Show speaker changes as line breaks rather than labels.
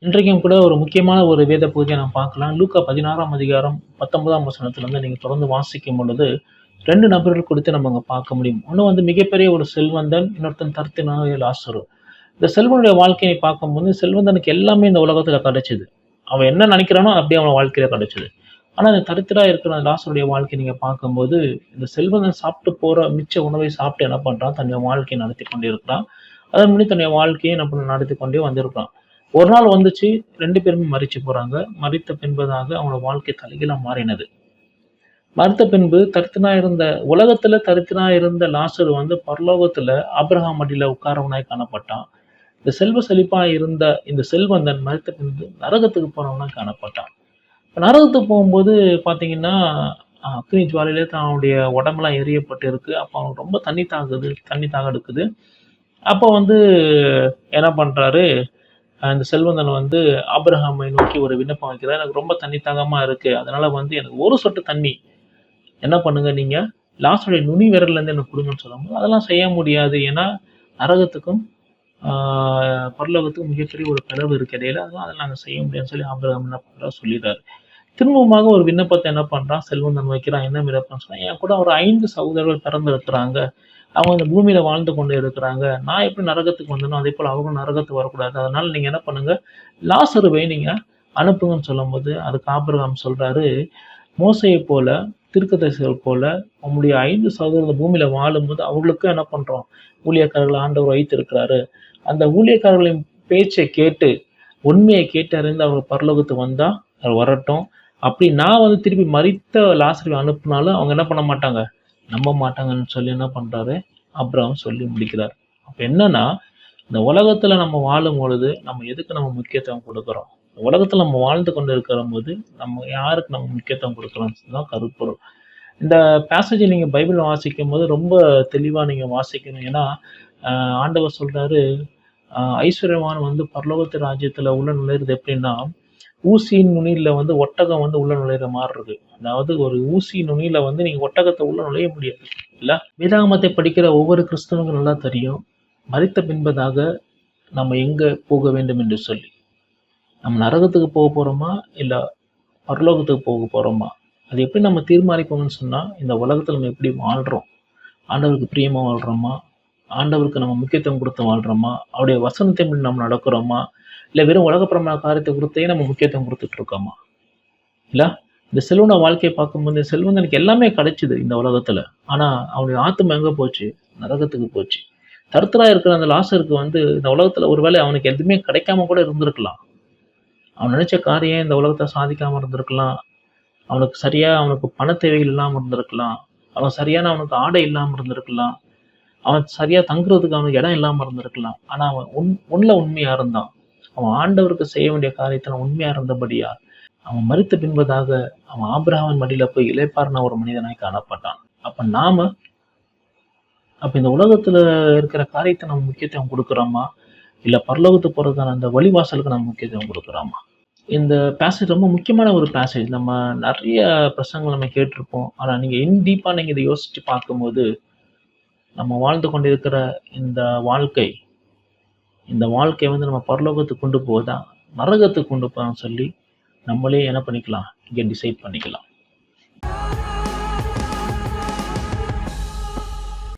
இன்றைக்கும் கூட ஒரு முக்கியமான ஒரு வேத பகுதிய நாம் பார்க்கலாம். லூக்கா 16ஆம் அதிகாரம் 19ஆம் வசனத்திலருந்து நீங்க தொடர்ந்து வாசிக்கும் பொழுது, 2 நபர்கள் குறித்து நம்ம அங்க பார்க்க முடியும். ஒண்ணு வந்து மிகப்பெரிய ஒரு செல்வந்தன், இன்னொருத்தன் தரித்திரனாகிய லாசரு. இந்த செல்வனுடைய வாழ்க்கையை பார்க்கும்போது, செல்வந்தனுக்கு எல்லாமே இந்த உலகத்துல கிடைச்சது. அவன் என்ன நினைக்கிறானோ, அது அப்படியே அவன் வாழ்க்கையில கிடைச்சது. ஆனா, இந்த தரித்திரா இருக்கிற அந்த லாசருடைய வாழ்க்கைய நீங்க பார்க்கும்போது, இந்த செல்வந்தன் சாப்பிட்டு போற மிச்ச உணவை சாப்பிட்டு என்ன பண்றான், தன்னுடைய வாழ்க்கைய நடத்திக் கொண்டிருக்கிறான். அதன் மூலம் தன்னுடைய வாழ்க்கையை என்ன நடத்திக் கொண்டே வந்திருக்கிறான். ஒரு நாள் வந்துச்சு 2 பேருமே மரிச்சு போறாங்க. மரித்த பின்பதாக அவனோட வாழ்க்கை தலைகீழா மாறினது. மரித்த பின்பு தரித்திரனா இருந்த உலகத்துல தரித்திரனா இருந்த லாசரு வந்து பரலோகத்துல ஆபிரகாம் மடியில உட்கார்றவனாய் காணப்பட்டான். இந்த செல்வ செழிப்பா இருந்த இந்த செல்வந்தன் மரித்த பின்பு நரகத்துக்கு போனவனா காணப்பட்டான். நரகத்துக்கு போகும்போது பார்த்தீங்கன்னா, அக்கினி ஜுவாலையில அவனுடைய உடம்பெல்லாம் எரியப்பட்டு இருக்கு. அப்ப அவனுக்கு ரொம்ப தண்ணி தாகம் எடுக்குது. அப்போ வந்து என்ன பண்றாரு, இந்த செல்வந்தன் வந்து ஆபிரகாமை நோக்கி ஒரு விண்ணப்பம் வைக்கிறார். எனக்கு ரொம்ப தண்ணி தாகமா இருக்கு. அதனால வந்து எனக்கு ஒரு சொட்டு தண்ணி என்ன பண்ணுங்க நீங்க, லாசருடைய நுனி விரல்லேருந்து எனக்கு குடுங்கன்னு சொல்லும்போது, அதெல்லாம் செய்ய முடியாது. ஏன்னா, நரகத்துக்கும் ஆ பரலோகத்துக்கும் மிகப்பெரிய ஒரு பிளவு இருக்கு இடையில. அதெல்லாம் நாங்க செய்ய முடியாதுன்னு சொல்லி ஆபிரகாம் என்ன பண்றாரு சொல்லிறாரு. திரும்பவுமாக ஒரு விண்ணப்பத்த என்ன பண்றான், செல்வந்தன் வைக்கிறான். என்ன விண்ணப்பம்ன்னு சொன்னா, என் கூட ஒரு 5 சகோதரர்கள் பிறந்திருக்கிறாங்க. அவங்க இந்த பூமியில வாழ்ந்து கொண்டு இருக்கிறாங்க. நான் எப்படி நரகத்துக்கு வந்தேனோ, அதேபோல அவங்களும் நரகத்துக்கு வரக்கூடாது. அதனால நீங்க என்ன பண்ணுங்க, லாசருவை நீங்க அனுப்புங்கன்னு சொல்லும்போது, அதுக்கு ஆபிரகாம் சொல்றாரு, மோசேயைப் போல, தீர்க்கதரிசிகள் போல உம்முடைய 5 சகோதரர்கள் பூமியில வாழும்போது, அவர்களுக்கும் என்ன பண்றோம், ஊழியக்காரர்கள ஆண்டவர் வைத்திருக்கிறாரு. அந்த ஊழியக்காரர்களின் பேச்சை கேட்டு, உண்மையை கேட்டறிந்து அவர்கள் பரலோகத்துக்கு வந்தா, அவர் வரட்டும். அப்படி நான் வந்து திருப்பி மரித்த லாசருவை அனுப்புனாலும், அவங்க என்ன பண்ண மாட்டாங்க, நம்ப மாட்டாங்கன்னு சொல்லி என்ன பண்றாரு, ஆபிரகாம் சொல்லி முடிக்கிறார். அப்ப என்னன்னா, இந்த உலகத்துல நம்ம வாழும்பொழுது, நம்ம எதுக்கு நம்ம முக்கியத்துவம் குடுக்குறோம்? உலகத்துல நம்ம வாழ்ந்து கொண்டு இருக்கிறம்போது, நம்ம யாருக்கு நம்ம முக்கியத்துவம் குடுக்குறோம்னு தான் கருப்பொருள். இந்த பேசேஜ நீங்க பைபிள்ல வாசிக்கும்போது ரொம்ப தெளிவா நீங்க வாசிக்கணும். ஏன்னா, அ ஆண்டவர் சொல்றாரு, ஐஸ்வர்யவான் வந்து பரலோகத்து ராஜ்யத்துல உள்ள நுழையிறது எப்படின்னா, ஊசியின் நுனியில வந்து ஒட்டகம் வந்து உள்ள நுழையிற மாரி இருக்கு. அதாவது ஒரு ஊசி நுனியில வந்து நீங்க ஒட்டகத்த உள்ள நுழைய முடியாது. இல்ல? வேதாகமத்தை படிக்கிற ஒவ்வொரு கிறிஸ்தவனுக்கும் நல்லா தெரியும். மரித்த பின்பதாக நம்ம எங்க போக வேண்டும் என்று சொல்லி. நம்ம நரகத்துக்கு போறோமா? இல்ல பரலோகத்துக்கு போறோமா? அது எப்படி நம்ம தீர்மானிப்போம்ன்னு சொன்னா, இந்த உலகத்துல நம்ம எப்படி வாழ்றோம்? ஆண்டவருக்கு பிரியமா வாழ்றோமா? ஆண்டவருக்கு நம்ம முக்கியத்துவம் குடுத்து வாழ்றோமா? அவருடைய வசனத்தின்படி நம்ம நடக்கிறோமா? இல்ல வெறும் உலகப்பிரமாண காரியத்த குறித்தே நம்ம முக்கியத்துவம் குடுத்துட்டு இருக்கோமா? இல்ல? இந்த செல்வனோட வாழ்க்கைய பார்க்கும்போது, இந்த செல்வந்தனுக்கு எல்லாமே கிடைச்சது இந்த உலகத்துல. ஆனா, அவனுடைய ஆத்துமா எங்க போச்சு? நரகத்துக்கு போச்சு. தரித்திரா இருக்கிற அந்த லாசருக்கு வந்து இந்த உலகத்துல ஒருவேளை அவனுக்கு எதுவுமே கிடைக்காம கூட இருந்திருக்கலாம். அவன் நினைச்ச காரியம் இந்த உலகத்துல சாதிக்காம இருந்திருக்கலாம். அவனுக்கு பண தேவைகள் இல்லாம இருந்திருக்கலாம். அவனுக்கு ஆடை இல்லாம இருந்திருக்கலாம். அவன் சரியா தங்குறதுக்கு அவனுக்கு இடம் இல்லாம இருந்திருக்கலாம். ஆனா அவன் உள்ள உண்மையா இருந்தான். அவன் ஆண்டவருக்கு செய்ய வேண்டிய காரியத்துல உண்மையா இருந்தபடியா, அவன் மரித்த பின்பதாக அவன் ஆபிரகாமின் மடியில போய் இளைப்பாறுன ஒரு மனிதனாய் காணப்பட்டான். அப்ப நாம இந்த உலகத்துல இருக்கிற காரியத்த நம்ம முக்கியத்துவம் குடுக்குறோமா? இல்ல பரலோகத்துக்கு போறதுக்கான அந்த வழிவாசலுக்கு நம்ம முக்கியத்துவம் குடுக்குறோமா? இந்த பேசேஜ் ரொம்ப முக்கியமான ஒரு பேசேஜ். நம்ம நெறைய பிரசங்கங்கள் நம்ம கேட்டிருப்போம். ஆனா நீங்க டீப்பா நீங்க இத யோசிச்சு பார்க்கும்போது, நம்ம வாழ்ந்து கொண்டிருக்கிற இந்த வாழ்க்கை, இந்த வாழ்க்கைய வந்து நம்ம பரலோகத்துக்கு கொண்டு போகுதா? நரகத்துக்கு கொண்டு போகுதான்னு சொல்லி, நம்மளே என்ன பண்ணிக்கலாம்? இங்க டிசைட் பண்ணிக்கலாம்.